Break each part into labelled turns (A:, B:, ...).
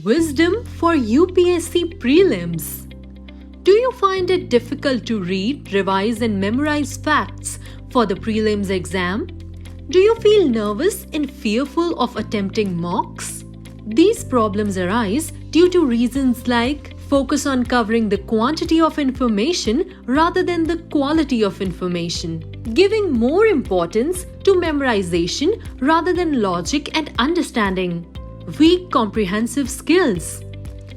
A: Wisdom for UPSC Prelims. Do you find it difficult to read, revise and memorize facts for the prelims exam? Do you feel nervous and fearful of attempting mocks? These problems arise due to reasons like focus on covering the quantity of information rather than the quality of information, giving more importance to memorization rather than logic and understanding, weak comprehensive skills,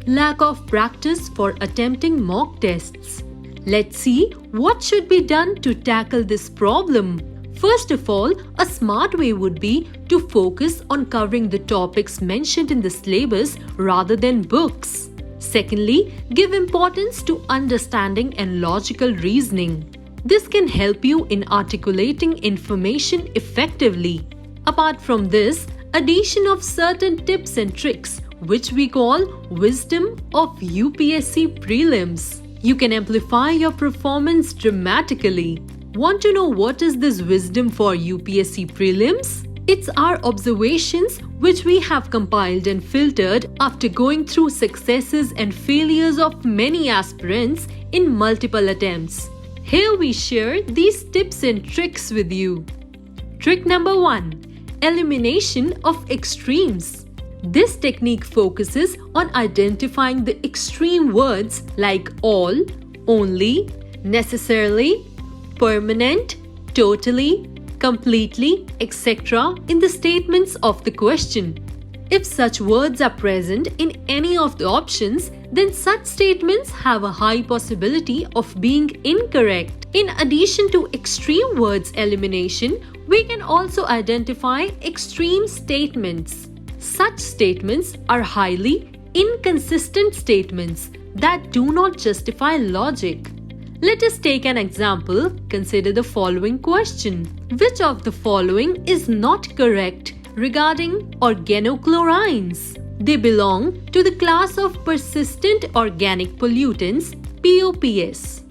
A: lack of practice for attempting mock tests. Let's see what should be done to tackle this problem. First of all, a smart way would be to focus on covering the topics mentioned in the syllabus rather than books. Secondly, give importance to understanding and logical reasoning. This can help you in articulating information effectively. Apart from this, addition of certain tips and tricks, which we call wisdom of UPSC prelims. You can amplify your performance dramatically. Want to know what is this wisdom for UPSC prelims? It's our observations which we have compiled and filtered after going through successes and failures of many aspirants in multiple attempts. Here we share these tips and tricks with you. Trick number 1. Elimination of extremes. This technique focuses on identifying the extreme words like all, only, necessarily, permanent, totally, completely, etc. in the statements of the question. If such words are present in any of the options, then such statements have a high possibility of being incorrect. In addition to extreme words elimination, we can also identify extreme statements. Such statements are highly inconsistent statements that do not justify logic. Let us take an example. Consider the following question. Which of the following is not correct regarding organochlorines? They belong to the class of persistent organic pollutants, POPs.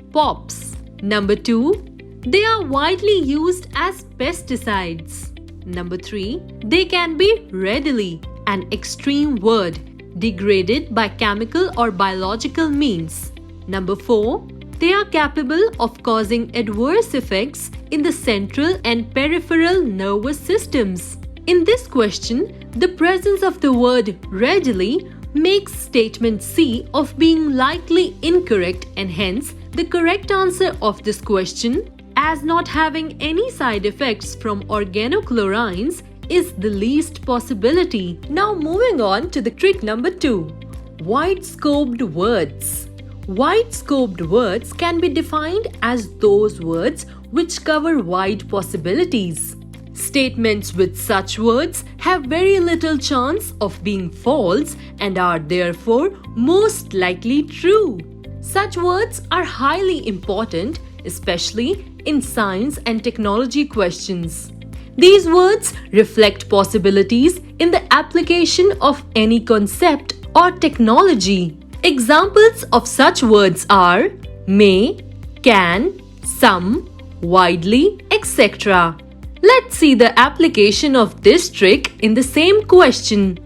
A: Number 2, they are widely used as pesticides. Number 3, they can be readily, an extreme word, degraded by chemical or biological means. Number 4, they are capable of causing adverse effects in the central and peripheral nervous systems. In this question, the presence of the word readily makes statement C of being likely incorrect, and hence the correct answer of this question, as not having any side effects from organochlorines, is the least possibility. Now moving on to the trick number 2. Wide-scoped words. Wide-scoped words can be defined as those words which cover wide possibilities. Statements with such words have very little chance of being false and are therefore most likely true. Such words are highly important, especially in science and technology questions. These words reflect possibilities in the application of any concept or technology. Examples of such words are may, can, some, widely, etc. Let's see the application of this trick in the same question.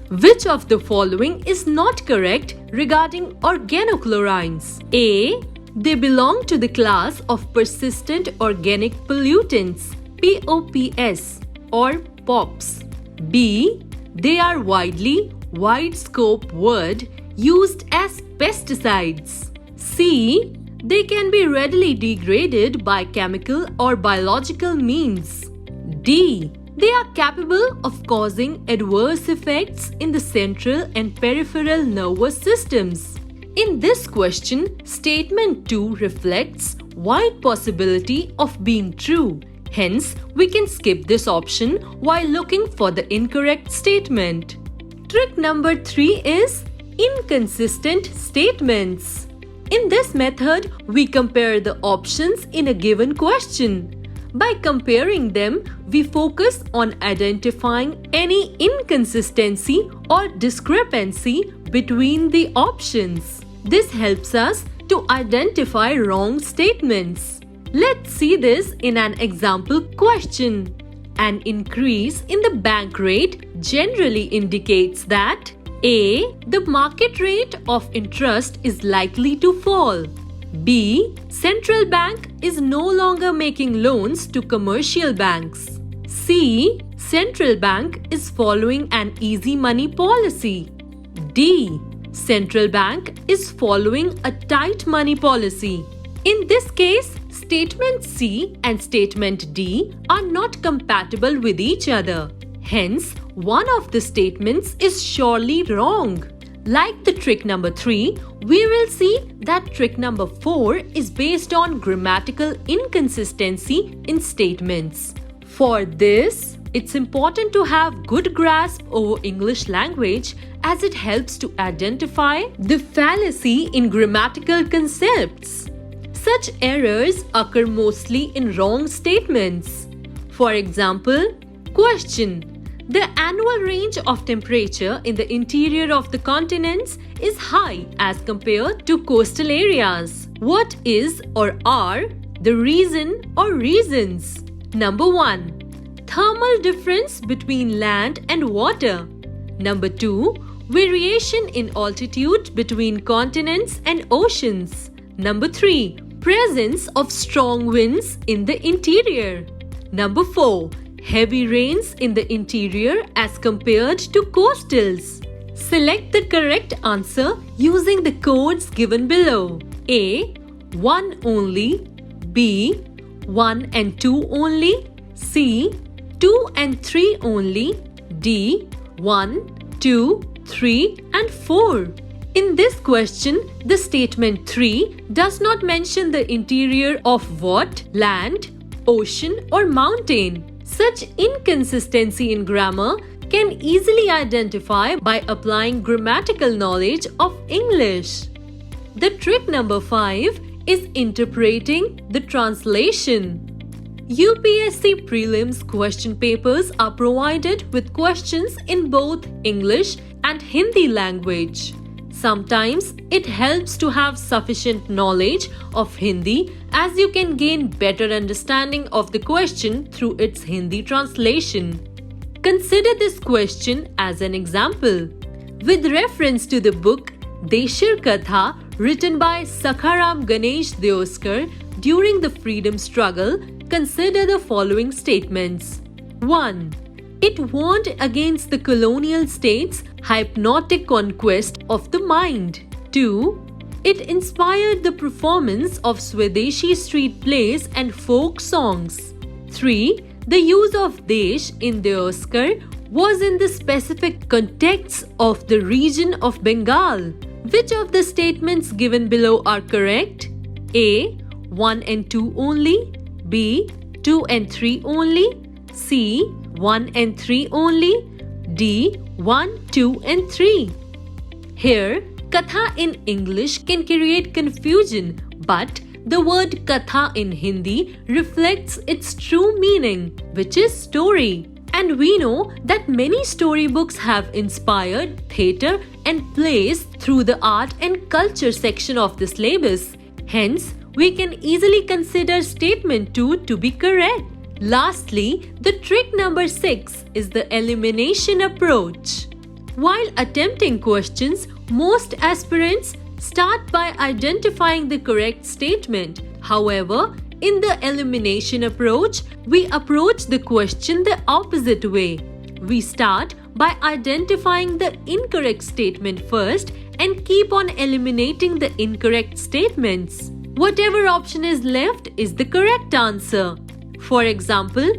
A: Which of the following is not correct regarding organochlorines? A. They belong to the class of persistent organic pollutants, POPs or POPs. B. They are wide-scope word used as pesticides. C. They can be readily degraded by chemical or biological means. D. They are capable of causing adverse effects in the central and peripheral nervous systems. In this question, statement 2 reflects wide possibility of being true. Hence, we can skip this option while looking for the incorrect statement. Trick number 3 is inconsistent statements. In this method, we compare the options in a given question. By comparing them, we focus on identifying any inconsistency or discrepancy between the options. This helps us to identify wrong statements. Let's see this in an example question. An increase in the bank rate generally indicates that A. The market rate of interest is likely to fall. B. Central bank is no longer making loans to commercial banks. C. Central bank is following an easy money policy. D. Central bank is following a tight money policy. In this case, statement C and statement D are not compatible with each other. Hence, one of the statements is surely wrong. Like the trick number 3, we will see that trick number 4 is based on grammatical inconsistency in statements. For this, it's important to have good grasp over English language as it helps to identify the fallacy in grammatical concepts. Such errors occur mostly in wrong statements. For example, question: the annual range of temperature in the interior of the continents is high as compared to coastal areas. What is or are the reason or reasons? Number 1. Thermal difference between land and water. Number 2. Variation in altitude between continents and oceans. Number 3. Presence of strong winds in the interior. Number 4. Heavy rains in the interior as compared to coastals. Select the correct answer using the codes given below. A. 1 only. B. 1 and 2 only. C. 2 and 3 only. D. 1, 2, 3 and 4. In this question, the statement 3 does not mention the interior of what? Land, ocean or mountain. Such inconsistency in grammar can easily identify by applying grammatical knowledge of English. The trick number 5 is interpreting the translation. UPSC prelims question papers are provided with questions in both English and Hindi language. Sometimes it helps to have sufficient knowledge of Hindi as you can gain better understanding of the question through its Hindi translation. Consider this question as an example. With reference to the book Deshir Katha written by Sakharam Ganesh Deoskar during the freedom struggle, consider the following statements. 1. It warned against the colonial state's hypnotic conquest of the mind. 2. It inspired the performance of Swadeshi street plays and folk songs. 3. The use of Desh in Deoskar was in the specific context of the region of Bengal. Which of the statements given below are correct? A. 1 and 2 only. B. 2 and 3 only. C. 1 and 3 only. D. 1, 2 and 3. Here, Katha in English can create confusion, but the word Katha in Hindi reflects its true meaning, which is story. And we know that many storybooks have inspired theatre and plays through the art and culture section of the syllabus. Hence, we can easily consider statement 2 to be correct. Lastly, the trick number 6 is the elimination approach. While attempting questions, most aspirants start by identifying the correct statement. However, in the elimination approach, we approach the question the opposite way. We start by identifying the incorrect statement first and keep on eliminating the incorrect statements. Whatever option is left is the correct answer. For example,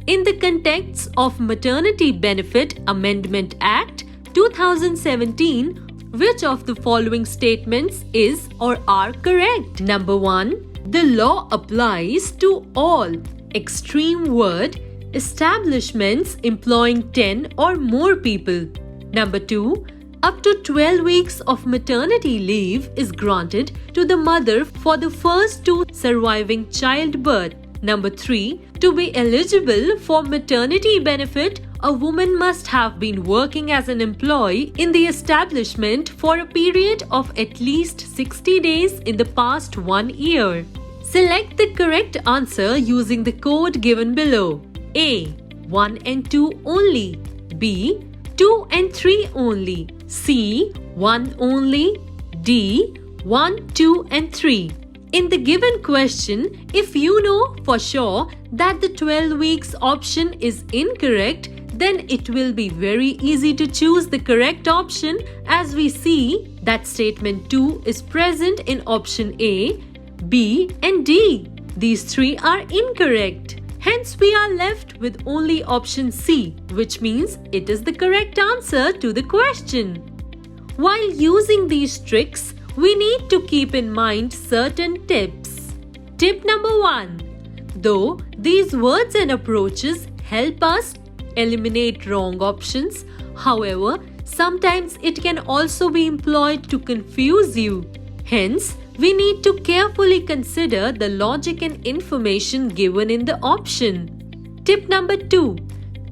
A: in the context of Maternity Benefit Amendment Act 2017, which of the following statements is or are correct? Number 1. The law applies to all, extreme word, establishments employing 10 or more people. Number 2. Up to 12 weeks of maternity leave is granted to the mother for the first 2 surviving childbirth. Number 3. To be eligible for maternity benefit, a woman must have been working as an employee in the establishment for a period of at least 60 days in the past 1 year. Select the correct answer using the code given below. A. 1 and 2 only. B. 2 and 3 only. C. 1 only. D. 1, 2 and 3. In the given question, if you know for sure that the 12 weeks option is incorrect, then it will be very easy to choose the correct option, as we see that statement 2 is present in option A, B and D. These three are incorrect. Hence, we are left with only option C, which means it is the correct answer to the question. While using these tricks, we need to keep in mind certain tips. Tip number 1. Though these words and approaches help us eliminate wrong options, however, sometimes it can also be employed to confuse you. Hence, we need to carefully consider the logic and information given in the option. Tip number 2.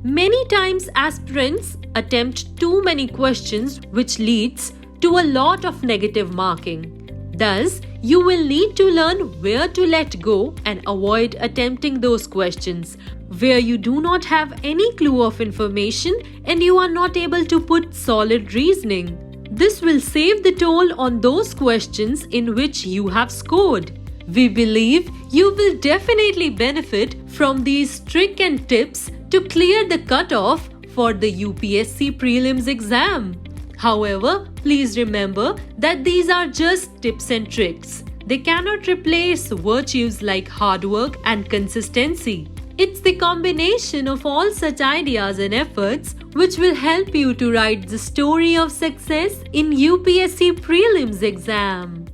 A: Many times aspirants attempt too many questions, which leads to a lot of negative marking. Thus, you will need to learn where to let go and avoid attempting those questions where you do not have any clue of information and you are not able to put solid reasoning. This will save the toll on those questions in which you have scored. We believe you will definitely benefit from these tricks and tips to clear the cutoff for the UPSC prelims exam. However, please remember that these are just tips and tricks. They cannot replace virtues like hard work and consistency. It's the combination of all such ideas and efforts which will help you to write the story of success in UPSC prelims exam.